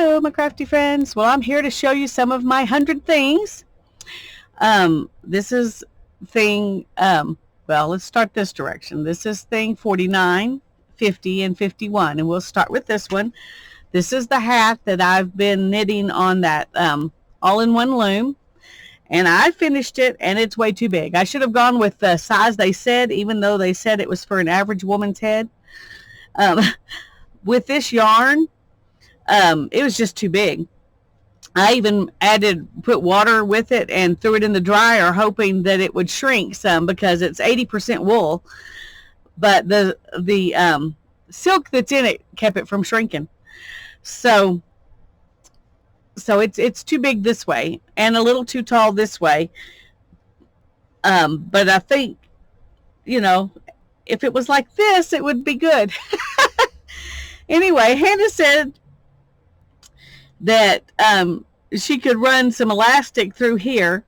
Hello, my crafty friends. Well, I'm here to show you some of my 100 things. This is thing, well, let's start this direction. This is thing 49, 50, and 51, and we'll start with this one. This is the hat that I've been knitting on that all-in-one loom, and I finished it, and it's way too big. I should have gone with the size they said, even though they said it was for an average woman's head. With this yarn, it was just too big. I even put water with it and threw it in the dryer, hoping that it would shrink some because it's 80% wool. But the silk that's in it kept it from shrinking. So it's too big this way and a little too tall this way. But I think, if it was like this, it would be good. Anyway, Hannah said that she could run some elastic through here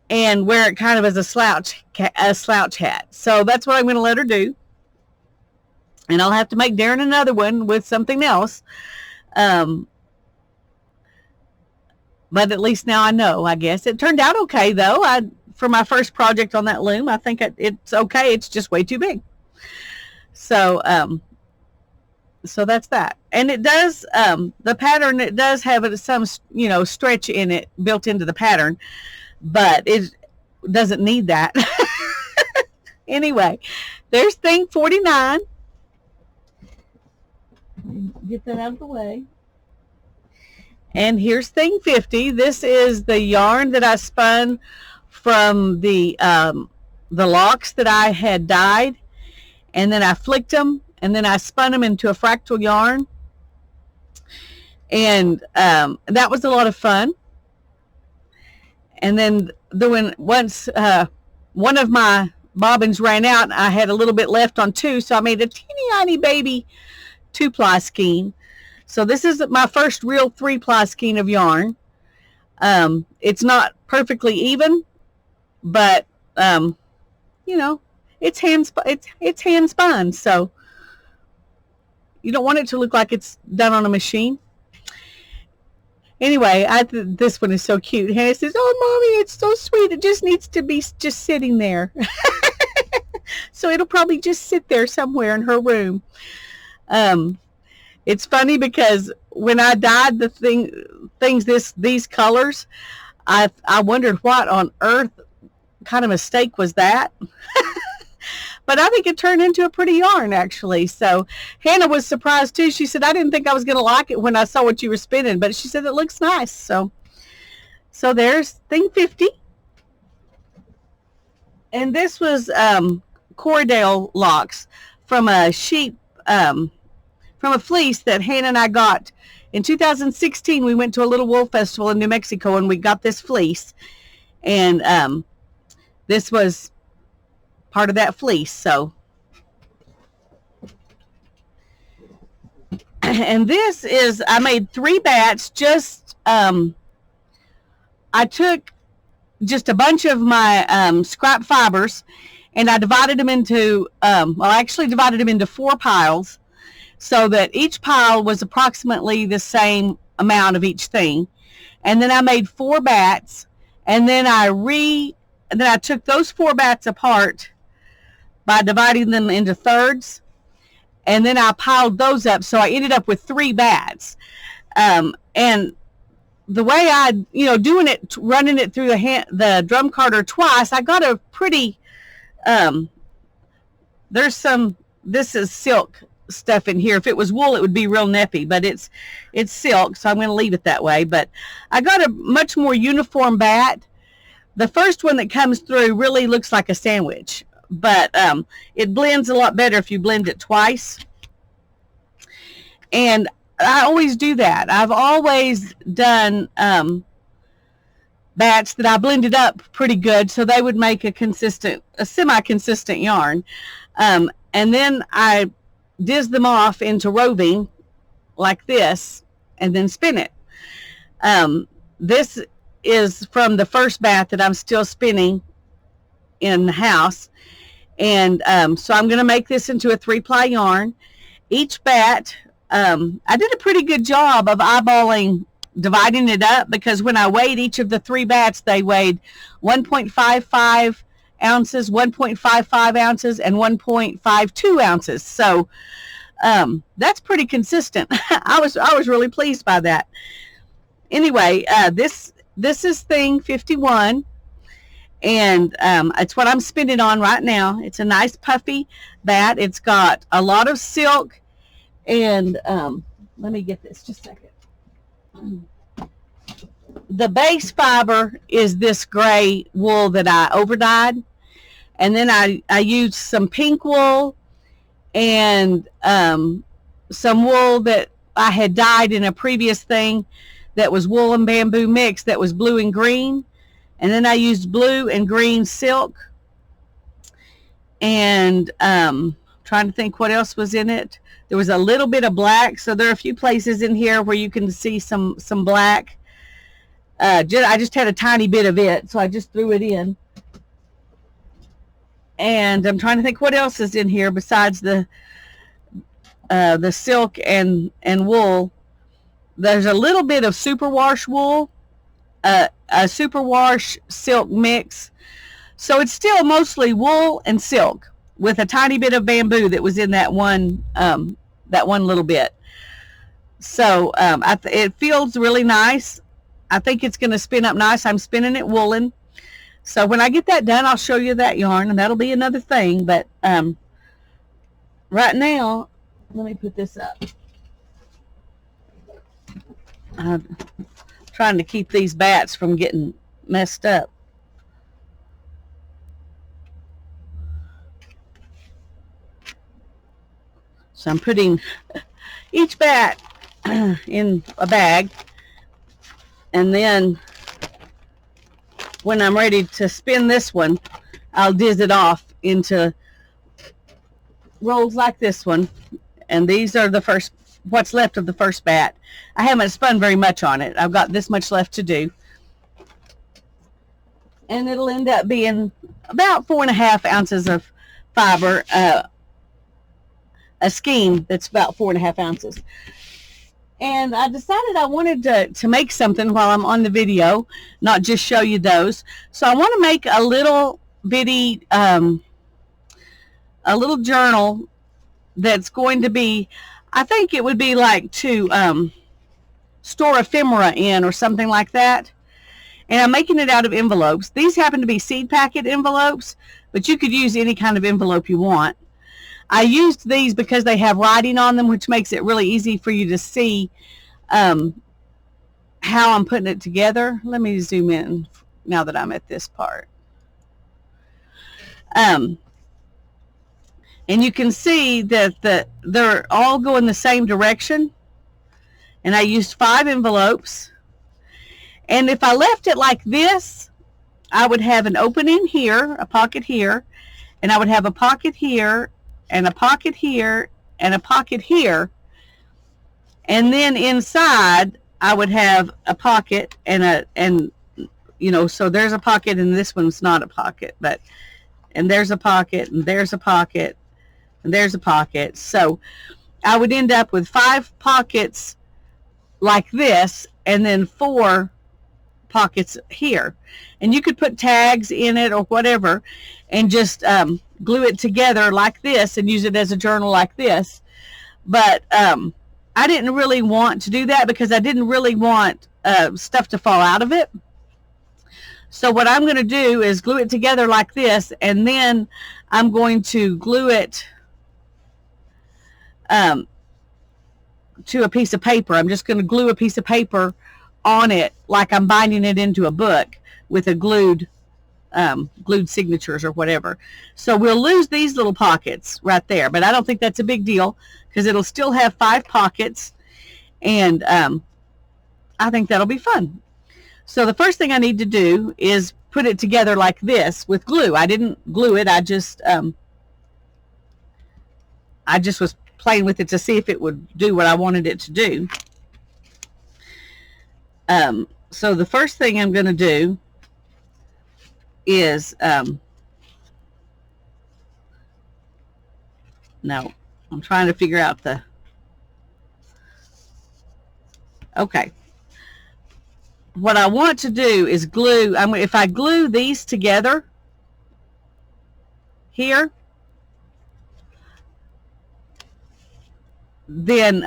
and wear it kind of as a slouch hat. So that's what I'm going to let her do. And I'll have to make Darren another one with something else. But at least now I know, I guess. It turned out okay, though. For my first project on that loom, I think it's okay. It's just way too big. So that's that. And it does, the pattern, it does have some, stretch in it built into the pattern, but it doesn't need that. Anyway, there's thing 49. Get that out of the way. And here's thing 50. This is the yarn that I spun from the locks that I had dyed, and then I flicked them, and then I spun them into a fractal yarn, and that was a lot of fun. And then once one of my bobbins ran out, I had a little bit left on two, so I made a teeny tiny baby 2-ply skein. So this is my first real 3-ply skein of yarn. It's not perfectly even, but it's hand spun, so you don't want it to look like it's done on a machine. Anyway, this one is so cute. Hannah says, "Oh, Mommy, it's so sweet. It just needs to be just sitting there." So it'll probably just sit there somewhere in her room. It's funny because when I dyed these colors, I wondered what on earth kind of mistake was that. But I think it turned into a pretty yarn, actually. So Hannah was surprised, too. She said, "I didn't think I was going to like it when I saw what you were spinning." But she said it looks nice. So there's thing 50. And this was Corriedale locks from a sheep, from a fleece that Hannah and I got. In 2016, we went to a little wool festival in New Mexico, and we got this fleece. And this was part of that fleece. So, and this is, I made 3 bats. I took just a bunch of my scrap fibers, and I divided them into, I actually divided them into 4 piles, so that each pile was approximately the same amount of each thing. And then I made 4 bats, and then I took those 4 bats apart by dividing them into thirds, and then I piled those up, so I ended up with 3 bats. And the way I, doing it, running it through the drum carder twice, I got a pretty, this is silk stuff in here. If it was wool, it would be real nippy, but it's silk, so I'm going to leave it that way. But I got a much more uniform bat. The first one that comes through really looks like a sandwich, but it blends a lot better if you blend it twice. And I always do that. I've always done bats that I blended up pretty good, so they would make a semi-consistent yarn. And then I diz them off into roving like this, and then spin it. This is from the first bat that I'm still spinning in the house. And so I'm going to make this into a 3-ply yarn. Each bat I did a pretty good job of eyeballing, dividing it up, because when I weighed each of the 3 bats, they weighed 1.55 ounces, 1.55 ounces, and 1.52 ounces. So that's pretty consistent. I was really pleased by that. Anyway, this is thing 51, and it's what I'm spinning on right now. It's a nice puffy bat. It's got a lot of silk, and let me get this just a second. The base fiber is this gray wool that I overdyed, and then I used some pink wool and some wool that I had dyed in a previous thing that was wool and bamboo mix that was blue and green, and then I used blue and green silk, and trying to think what else was in it. There was a little bit of black, so there are a few places in here where you can see some black. I just had a tiny bit of it, so I just threw it in. And I'm trying to think what else is in here besides the silk and wool. There's a little bit of superwash wool, a superwash silk mix. So it's still mostly wool and silk with a tiny bit of bamboo that was in that one little bit. So it feels really nice. I think it's going to spin up nice. I'm spinning it woolen. So when I get that done, I'll show you that yarn, and that'll be another thing. But right now, let me put this up. I'm trying to keep these bats from getting messed up. So I'm putting each bat in a bag, and then when I'm ready to spin this one, I'll diz it off into rolls like this one. And these are the first, what's left of the first bat. I haven't spun very much on it. I've got this much left to do. And it'll end up being about 4.5 ounces of fiber, a skein that's about 4.5 ounces. And I decided I wanted to make something while I'm on the video, not just show you those. So I want to make a little bitty, a little journal that's going to be, I think it would be like to store ephemera in or something like that. And I'm making it out of envelopes. These happen to be seed packet envelopes, but you could use any kind of envelope you want. I used these because they have writing on them, which makes it really easy for you to see how I'm putting it together. Let me zoom in now that I'm at this part. And you can see that they're all going the same direction. And I used 5 envelopes. And if I left it like this, I would have an opening here, a pocket here, and I would have a pocket here, and a pocket here, and a pocket here. And then inside, I would have a pocket and you know, so there's a pocket, and this one's not a pocket, but, and there's a pocket, and there's a pocket, and there's a pocket. So I would end up with 5 pockets like this, and then 4 pockets here. And you could put tags in it or whatever, and just glue it together like this and use it as a journal like this. But I didn't really want to do that because I didn't really want stuff to fall out of it. So what I'm going to do is glue it together like this, and then I'm going to glue it to a piece of paper. I'm just going to glue a piece of paper on it like I'm binding it into a book with a glued signatures or whatever. So we'll lose these little pockets right there, but I don't think that's a big deal because it'll still have 5 pockets, and I think that'll be fun. So the first thing I need to do is put it together like this with glue. I didn't glue it. I just was playing with it to see if it would do what I wanted it to do. So the first thing I'm going to do is, no, I'm trying to figure out Okay. What I want to do is glue, if I glue these together here, then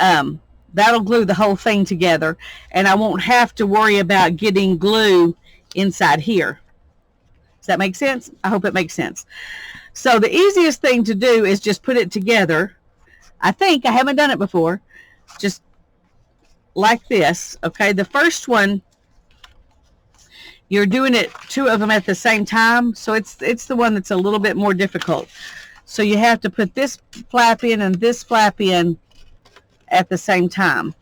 that'll glue the whole thing together, and I won't have to worry about getting glue inside here. Does that make sense? I hope it makes sense. So the easiest thing to do is just put it together. I think, I haven't done it before, just like this. Okay, the first one, you're doing it 2 of them at the same time, so it's the one that's a little bit more difficult. So you have to put this flap in and this flap in at the same time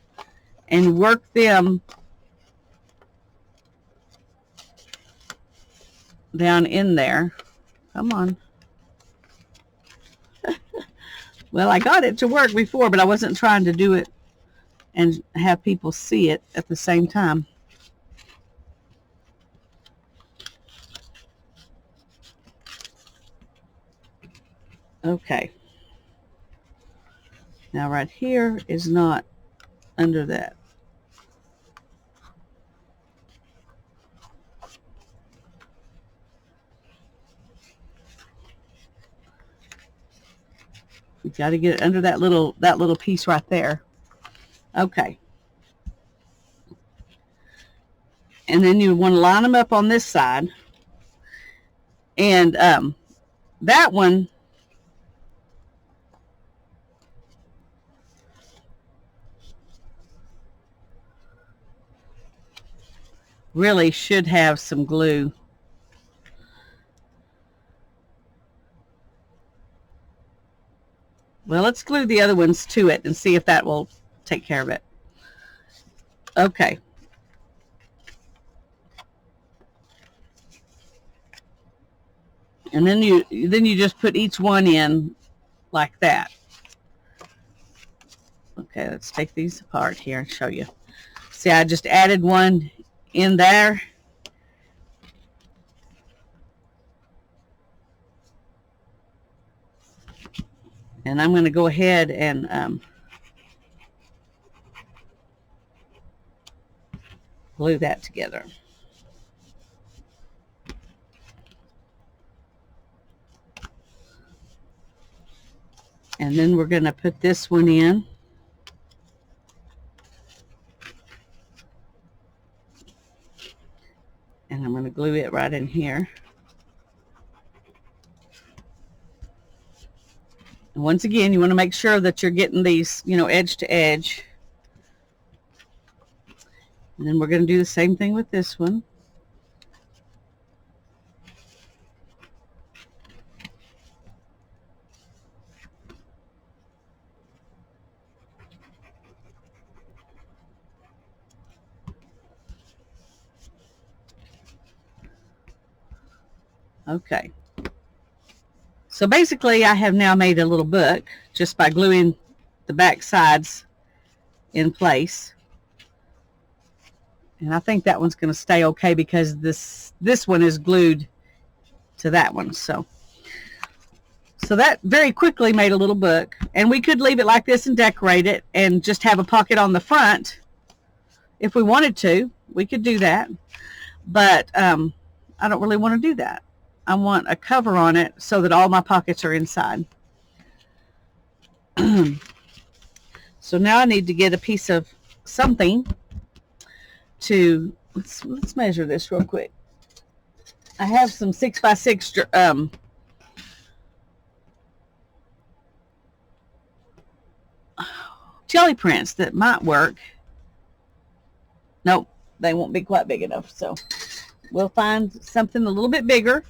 and work them down in there. Come on. Well, I got it to work before, but I wasn't trying to do it and have people see it at the same time. Okay. Now right here is not under that. We've got to get it under that little piece right there. Okay. And then you want to line them up on this side. And that one, really should have some glue. Well, let's glue the other ones to it and see if that will take care of it. Okay. And then you just put each one in like that. Okay, let's take these apart here and show you. See, I just added one in there. And I'm going to go ahead and glue that together. And then we're going to put this one in. And I'm going to glue it right in here. And once again, you want to make sure that you're getting these, edge to edge. And then we're going to do the same thing with this one. Okay. So basically, I have now made a little book just by gluing the back sides in place. And I think that one's going to stay okay because this one is glued to that one. So that very quickly made a little book. And we could leave it like this and decorate it and just have a pocket on the front. If we wanted to, we could do that. But I don't really want to do that. I want a cover on it so that all my pockets are inside. So now I need to get a piece of something to, let's measure this real quick. I have some 6x6 jelly prints that might work. Nope, they won't be quite big enough, so we'll find something a little bit bigger.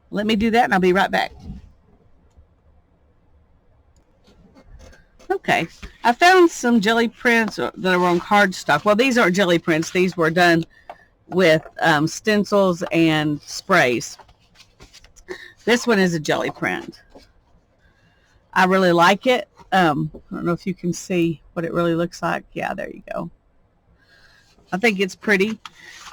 Let me do that and I'll be right back. Okay, I found some jelly prints that are on cardstock. Well, these aren't jelly prints. These were done with stencils and sprays. This one is a jelly print. I really like it. I don't know if you can see what it really looks like. Yeah, there you go. I think it's pretty,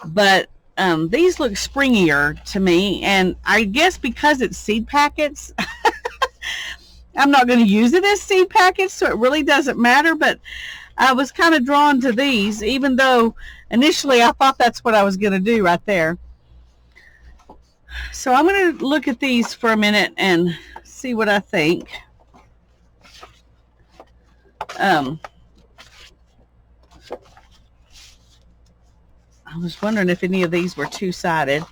but these look springier to me, and I guess because it's seed packets, I'm not going to use it as seed package, so it really doesn't matter, but I was kind of drawn to these, even though initially I thought that's what I was going to do right there. So I'm going to look at these for a minute and see what I think. I was wondering if any of these were two-sided.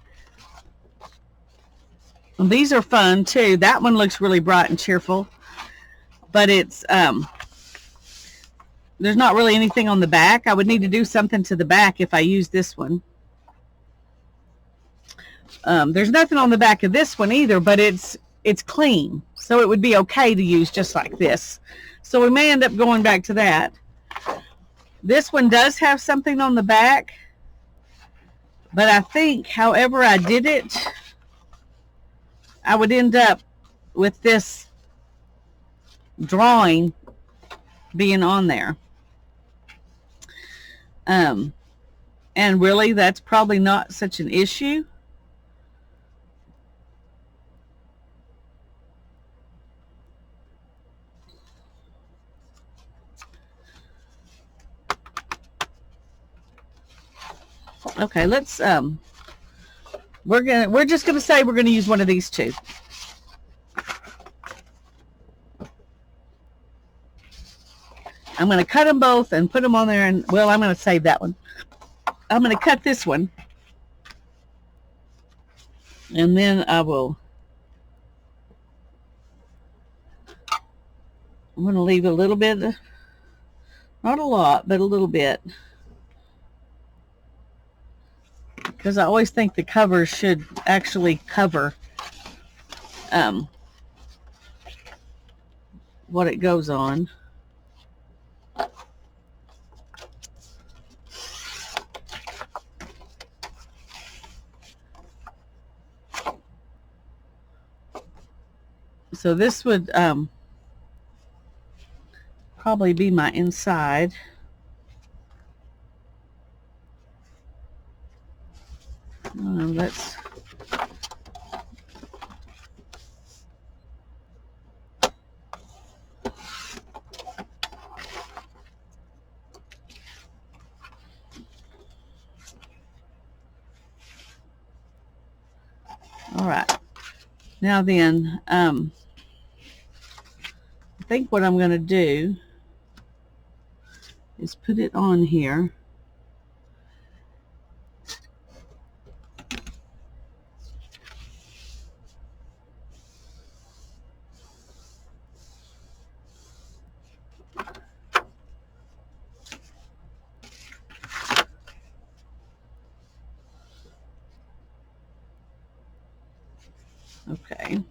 Well, these are fun too. That one looks really bright and cheerful, but it's there's not really anything on the back. I would need to do something to the back if I use this one. There's nothing on the back of this one either, but it's clean, so it would be okay to use just like this. So we may end up going back to that. This one does have something on the back, but I think however I did it, I would end up with this drawing being on there. And really, that's probably not such an issue. Okay, let's we're just gonna say we're gonna use one of these two. I'm gonna cut them both and put them on there, and well, I'm gonna save that one. I'm gonna cut this one, and then I'm gonna leave a little bit, not a lot, but a little bit. Because I always think the covers should actually cover what it goes on. So this would probably be my inside. Let's all right. Now then, I think what I'm going to do is put it on here. Okay.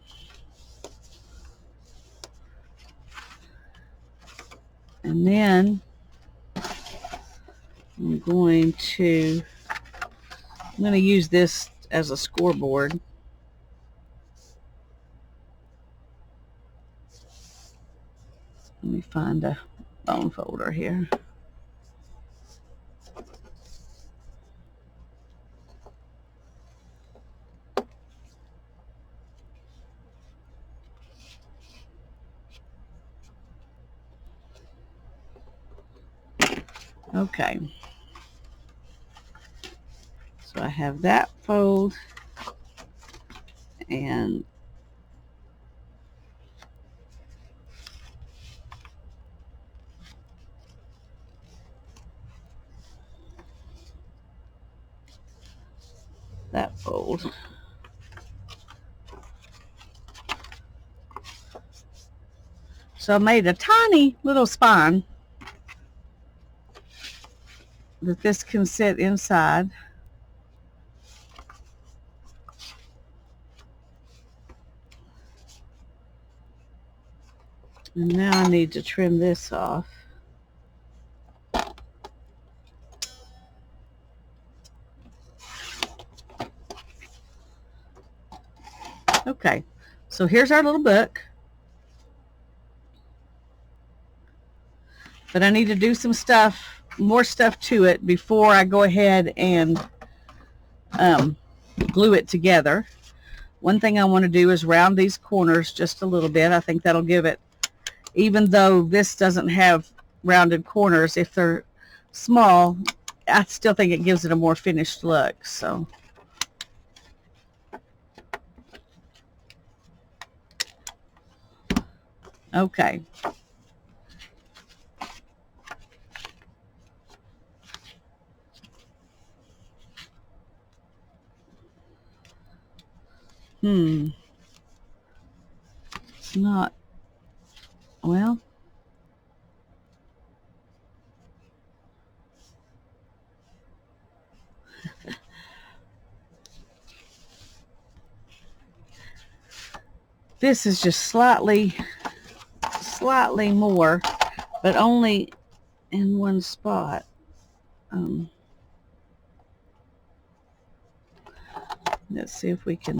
And then I'm going to use this as a scoreboard. Let me find a bone folder here. Okay, so I have that fold and that fold. So I made a tiny little spine that this can sit inside. And now I need to trim this off. Okay, so here's our little book. But I need to do some stuff, more stuff to it before I go ahead and glue it together. One thing I want to do is round these corners just a little bit. I think that'll give it even though this doesn't have rounded corners. If they're small, I still think it gives it a more finished look. So okay. It's not, well, this is just slightly more, but only in one spot. Let's see if we can.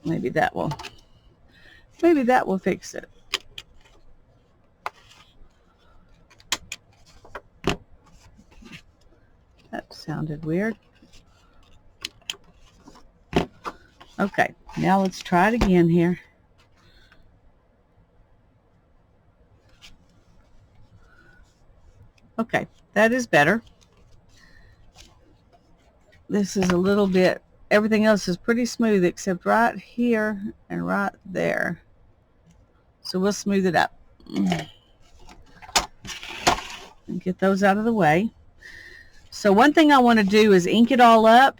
Maybe that will fix it. That sounded weird. Okay, now let's try it again here. Okay, that is better. This is a little bit, everything else is pretty smooth except right here and right there. So we'll smooth it up and get those out of the way. So one thing I want to do is ink it all up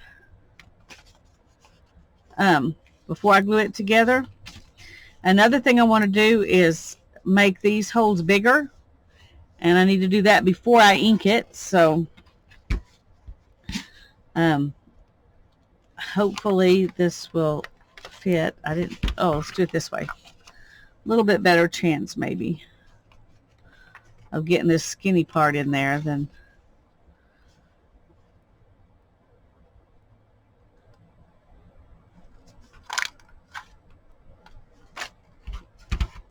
before I glue it together. Another thing I want to do is make these holes bigger, and I need to do that before I ink it. So hopefully this will fit. Let's do it this way. A little bit better chance maybe of getting this skinny part in there than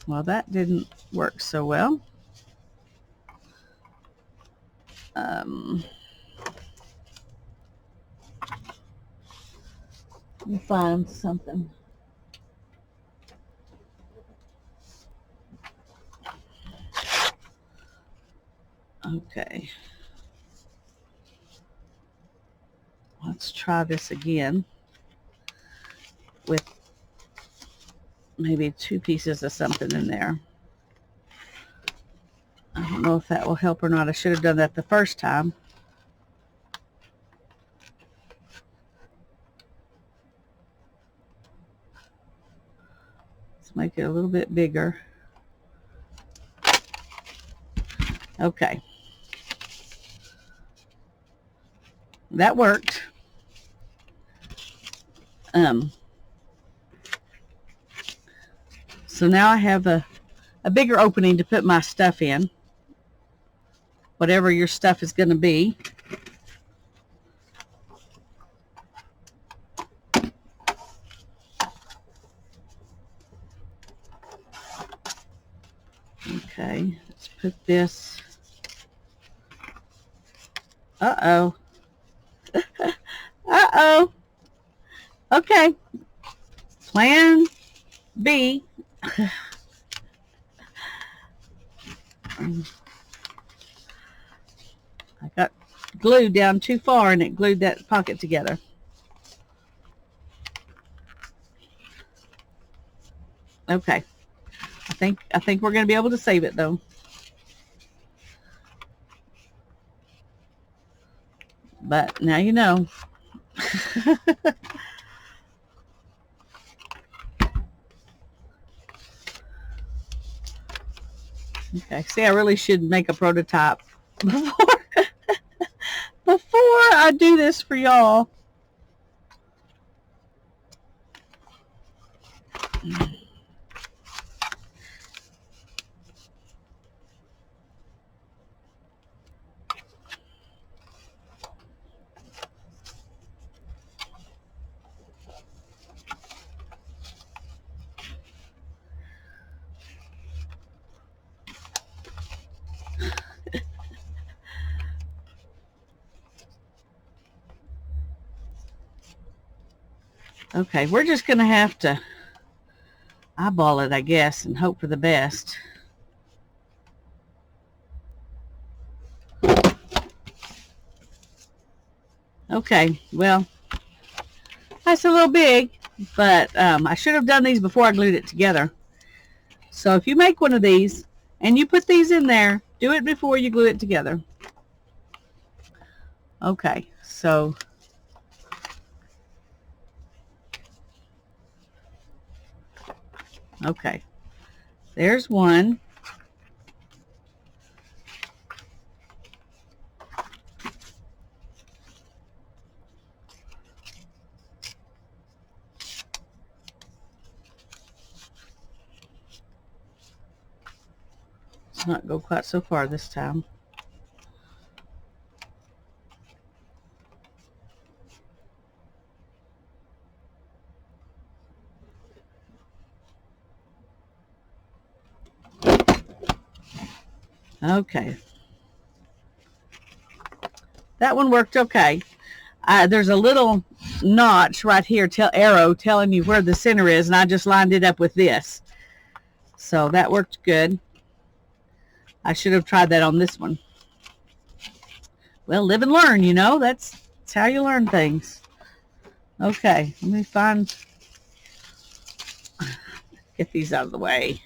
well, that didn't work so well. Let me find something. Okay. Let's try this again with maybe 2 pieces of something in there. I don't know if that will help or not. I should have done that the first time. Let's make it a little bit bigger. Okay. That worked. So now I have a bigger opening to put my stuff in, whatever your stuff is going to be. Okay, let's put this. Uh-oh. Uh-oh. Okay. Plan B. I got glued down too far and it glued that pocket together. Okay. I think we're going to be able to save it though. But now you know. Okay, see, I really should make a prototype before I do this for y'all. Okay, we're just going to have to eyeball it, I guess, and hope for the best. Okay, well, that's a little big, but I should have done these before I glued it together. So if you make one of these and you put these in there, do it before you glue it together. Okay, so okay, there's one. Let's not go quite so far this time. Okay, that one worked okay. There's a little notch right here, arrow telling you where the center is, and I just lined it up with this. So that worked good. I should have tried that on this one. Well, live and learn, you know. That's how you learn things. Okay, let me get these out of the way.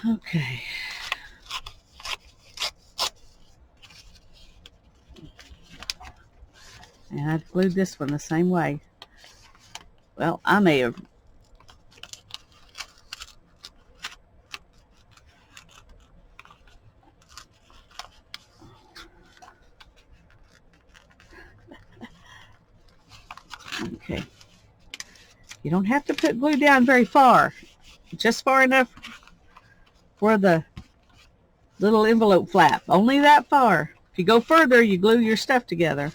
Okay. And I glued this one the same way. Well, I may have. Okay. You don't have to put glue down very far. Just far enough for the little envelope flap. Only that far. If you go further, you glue your stuff together.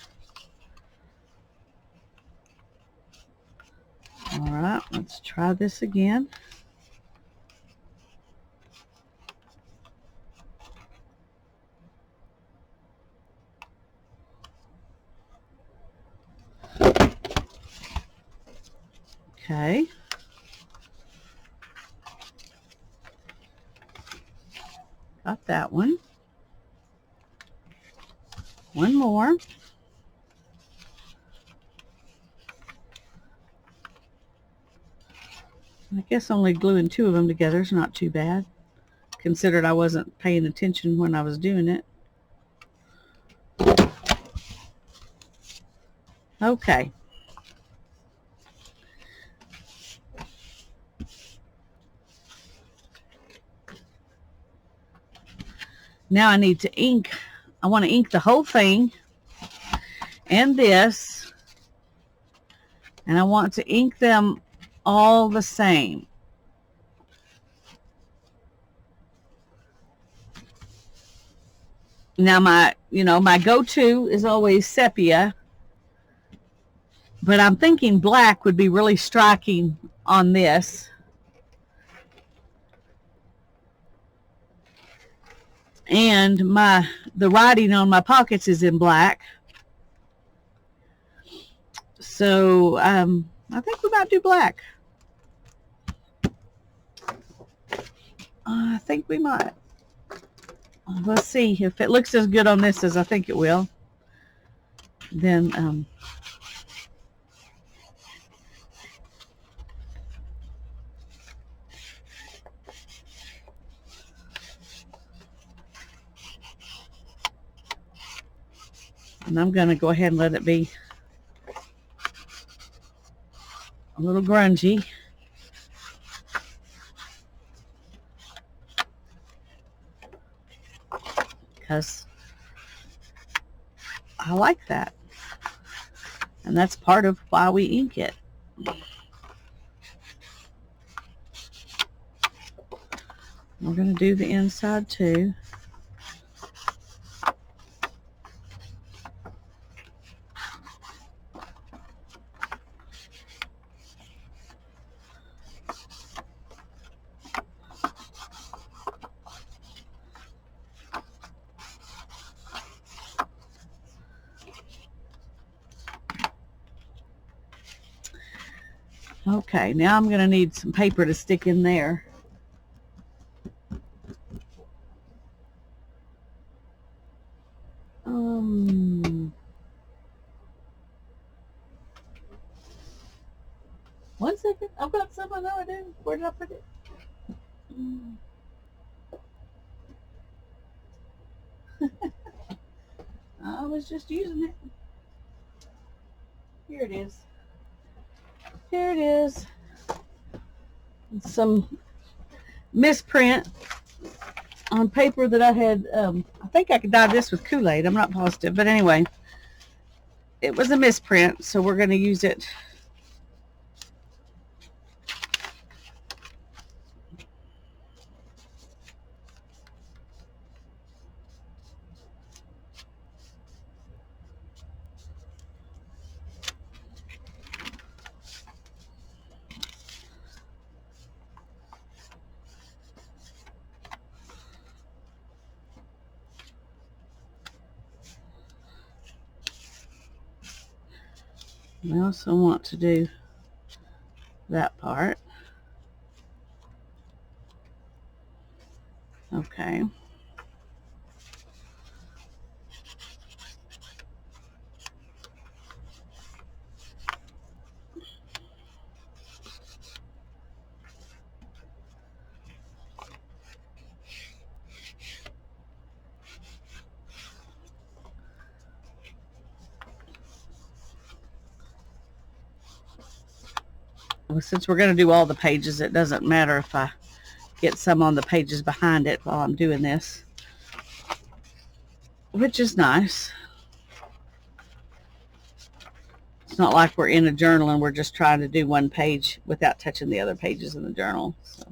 All right, let's try this again. Okay. Got that one. One more. I guess only gluing two of them together is not too bad, considered I wasn't paying attention when I was doing it. Okay. Now I need to ink. I want to ink the whole thing and this, and I want to ink them all the same. Now my go-to is always sepia, but I'm thinking black would be really striking on this. And the writing on my pockets is in black. So I think we might do black. I think we might. Let's see if it looks as good on this as I think it will. Then and I'm going to go ahead and let it be a little grungy. Because I like that. And that's part of why we ink it. We're going to do the inside too. Okay, now I'm going to need some paper to stick in there. One second. I've got some. I know I do. Where did I put it? I was just using it. Here it is. Here it is. Some misprint on paper that I had. I think I could dye this with Kool-Aid. I'm not positive. But anyway, it was a misprint, so we're going to use it. I also want to do that part. Okay. Well, since we're going to do all the pages, it doesn't matter if I get some on the pages behind it while I'm doing this, which is nice. It's not like we're in a journal and we're just trying to do one page without touching the other pages in the journal. So.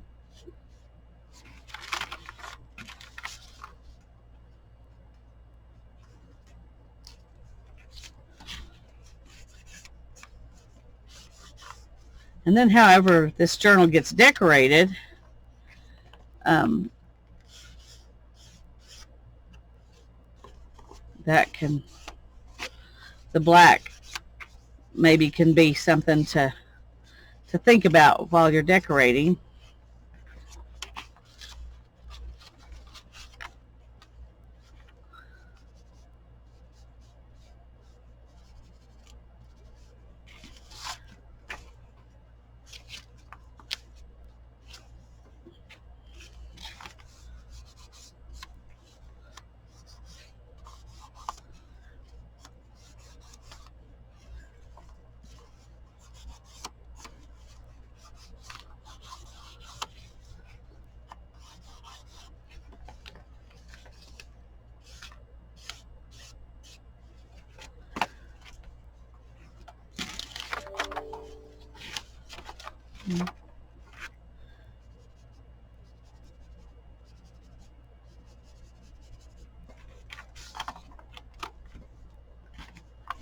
And then, however, this journal gets decorated, that can, the black maybe can be something to think about while you're decorating.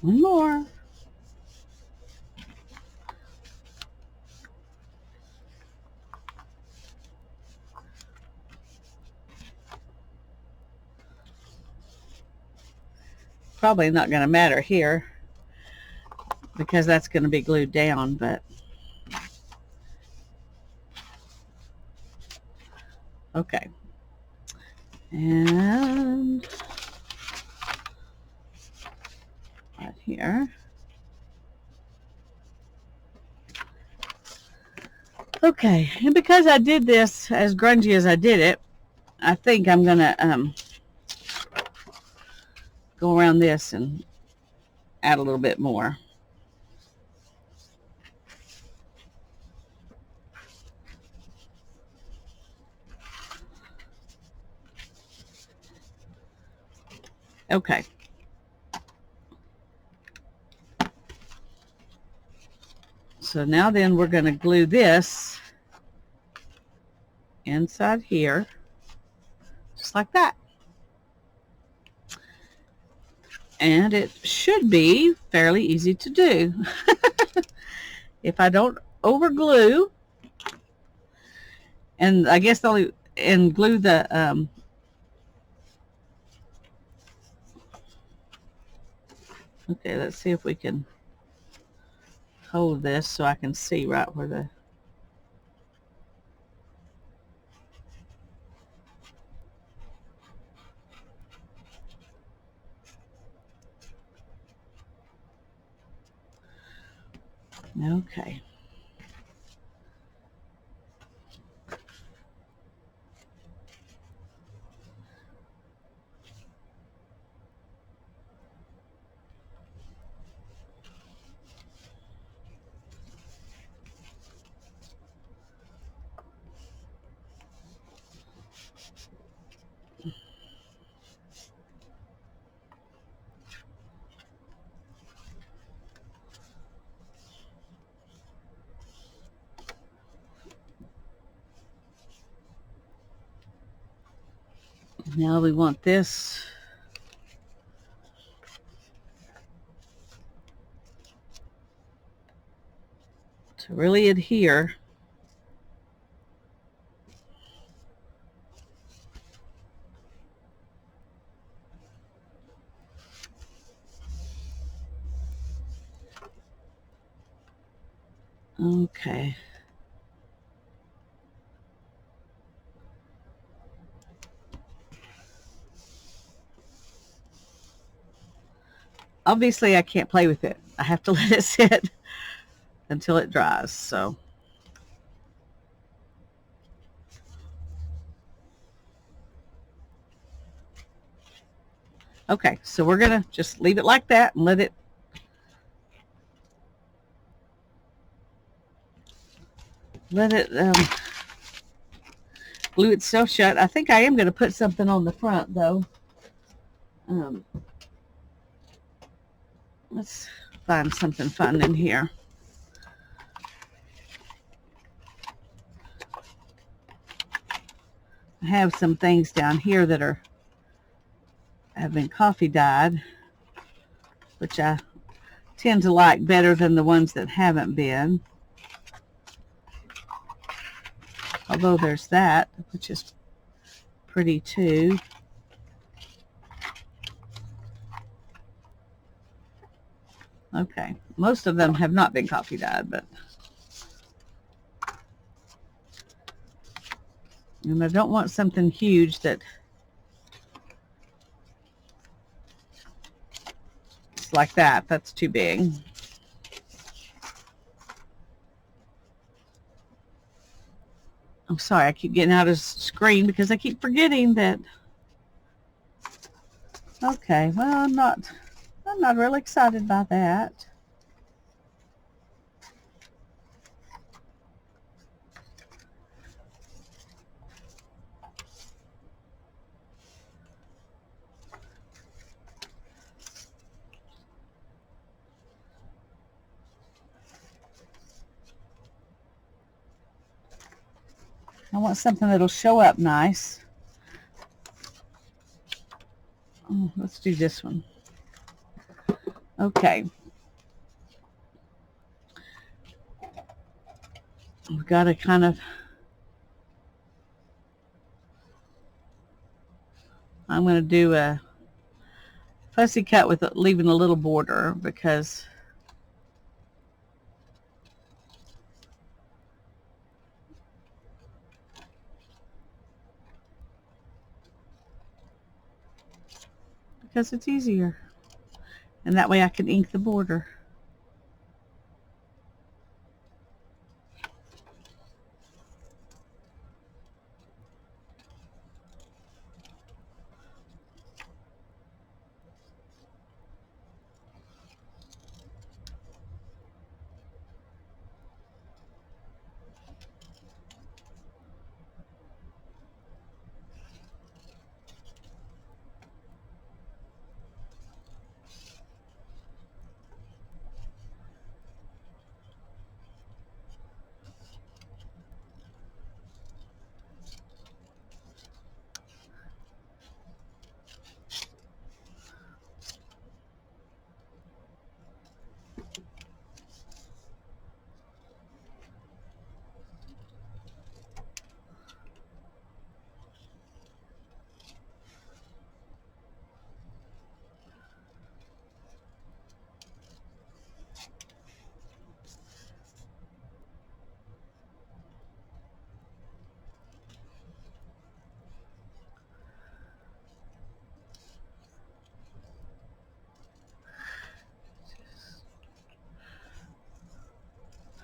One more. Probably not going to matter here because that's going to be glued down, but okay. And right here. Okay, and because I did this as grungy as I did it, I think I'm going to go around this and add a little bit more. Okay. So now then we're going to glue this inside here, just like that. And it should be fairly easy to do. If I don't over glue, and I guess I'll glue the okay, let's see if we can hold this so I can see right where the okay. Now we want this to really adhere. Okay. Obviously, I can't play with it. I have to let it sit until it dries. So, okay. So we're going to just leave it like that and let it glue itself shut. I think I am going to put something on the front, though. Let's find something fun in here. I have some things down here that have been coffee dyed, which I tend to like better than the ones that haven't been. Although there's that, which is pretty too. Okay, most of them have not been coffee dyed, but and I don't want something huge that it's like that. That's too big. I'm sorry, I keep getting out of screen because I keep forgetting that. Okay, well, I'm not really excited about that. I want something that'll show up nice. Oh, let's do this one. Okay. We've got to kind of, I'm going to do a fussy cut with leaving a little border because it's easier. And that way I can ink the border.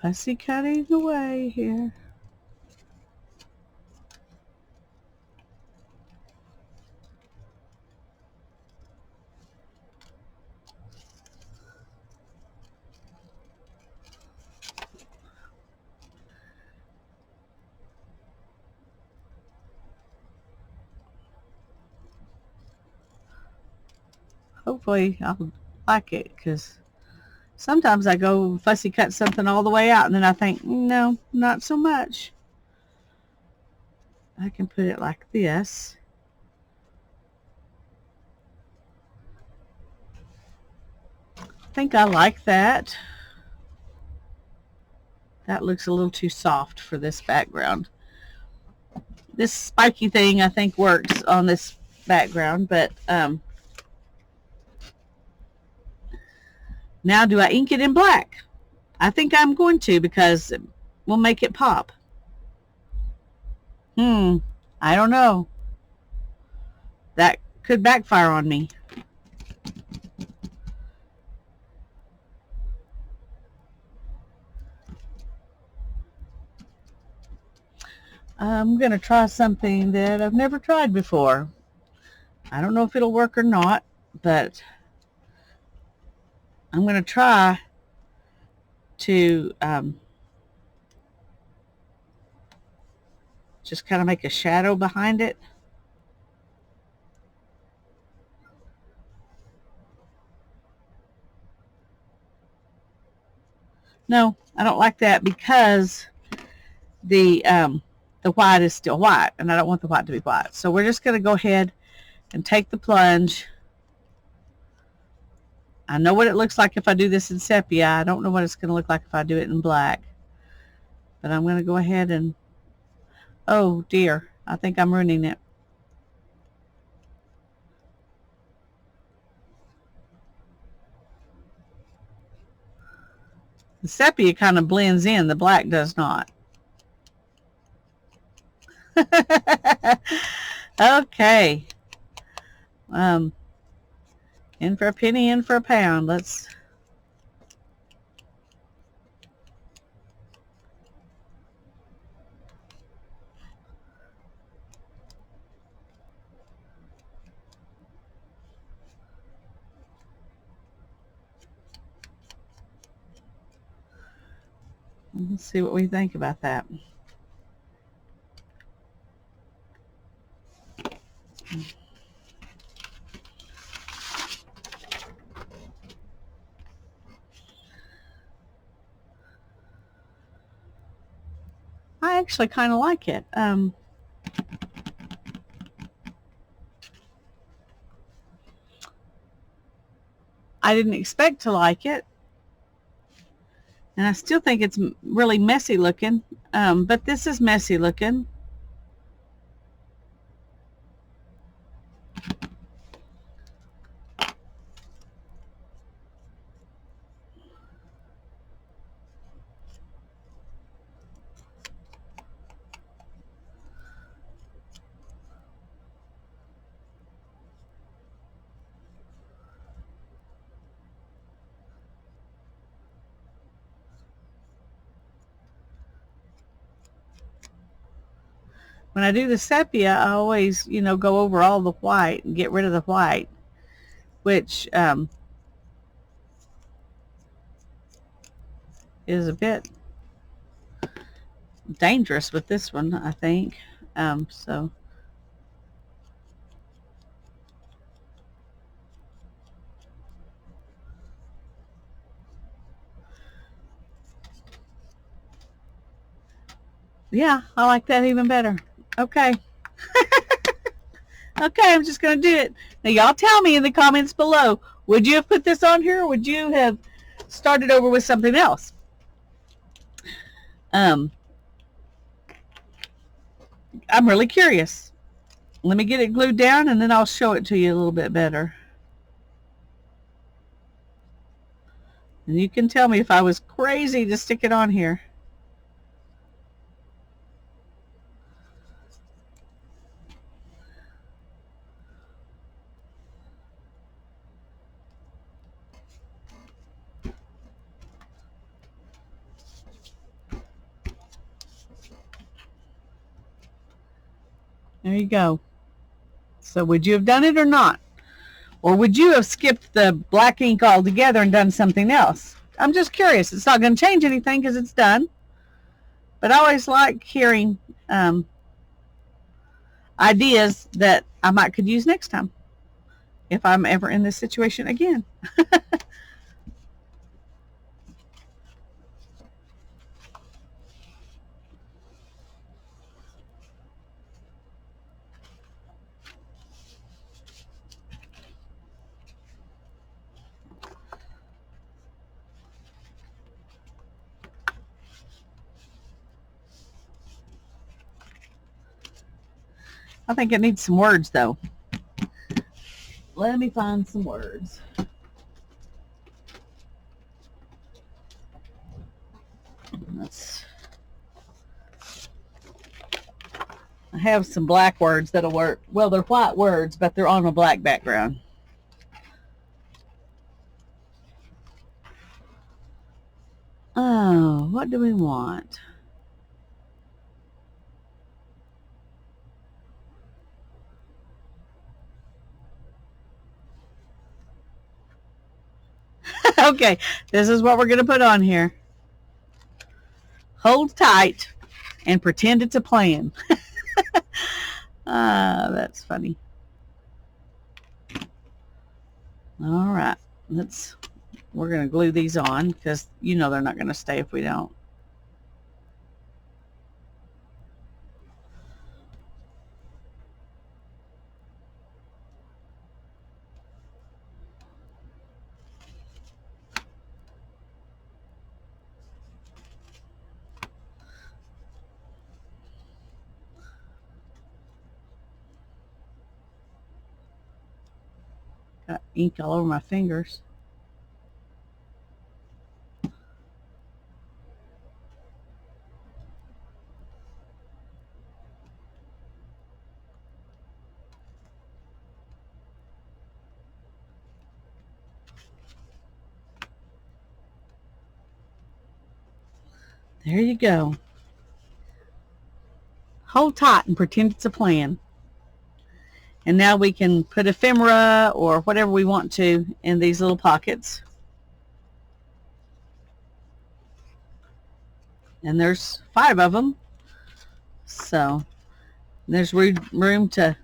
Fussy cutting away here. Hopefully I'll like it, because sometimes I go fussy cut something all the way out and then I think, no, not so much. I can put it like this. I think I like that. That looks a little too soft for this background. This spiky thing I think works on this background, but now do I ink it in black? I think I'm going to, because we'll make it pop. I don't know. That could backfire on me. I'm going to try something that I've never tried before. I don't know if it'll work or not, but I'm going to try to just kind of make a shadow behind it. No, I don't like that, because the white is still white, and I don't want the white to be white. So we're just going to go ahead and take the plunge. I know what it looks like if I do this in sepia. I don't know what it's going to look like if I do it in black. But I'm going to go ahead and, oh dear, I think I'm ruining it. The sepia kind of blends in, the black does not. Okay. In for a penny, in for a pound. Let's see what we think about that. I actually kind of like it. I didn't expect to like it, and I still think it's really messy looking, but this is messy looking. When I do the sepia, I always, go over all the white and get rid of the white, which is a bit dangerous with this one, I think. So yeah, I like that even better. Okay. Okay, I'm just going to do it. Now, y'all tell me in the comments below, would you have put this on here, or would you have started over with something else? I'm really curious. Let me get it glued down, and then I'll show it to you a little bit better. And you can tell me if I was crazy to stick it on here. There you go. So would you have done it or not? Or would you have skipped the black ink altogether and done something else? I'm just curious. It's not going to change anything because it's done. But I always like hearing ideas that I might could use next time if I'm ever in this situation again. I think it needs some words, though. Let me find some words. I have some black words that'll work. Well, they're white words, but they're on a black background. Oh, what do we want? Okay, this is what we're going to put on here. Hold tight and pretend it's a plan. That's funny. All right, we're going to glue these on because you know they're not going to stay if we don't. Got ink all over my fingers. There you go. Hold tight and pretend it's a plan. And now we can put ephemera or whatever we want to in these little pockets. And there's 5 of them. So there's room to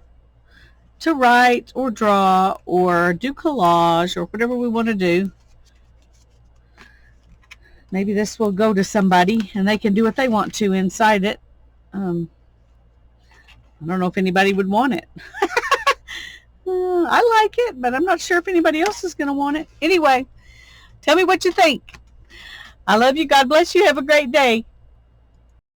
write or draw or do collage or whatever we want to do. Maybe this will go to somebody and they can do what they want to inside it. I don't know if anybody would want it. I like it, but I'm not sure if anybody else is going to want it. Anyway, tell me what you think. I love you. God bless you. Have a great day.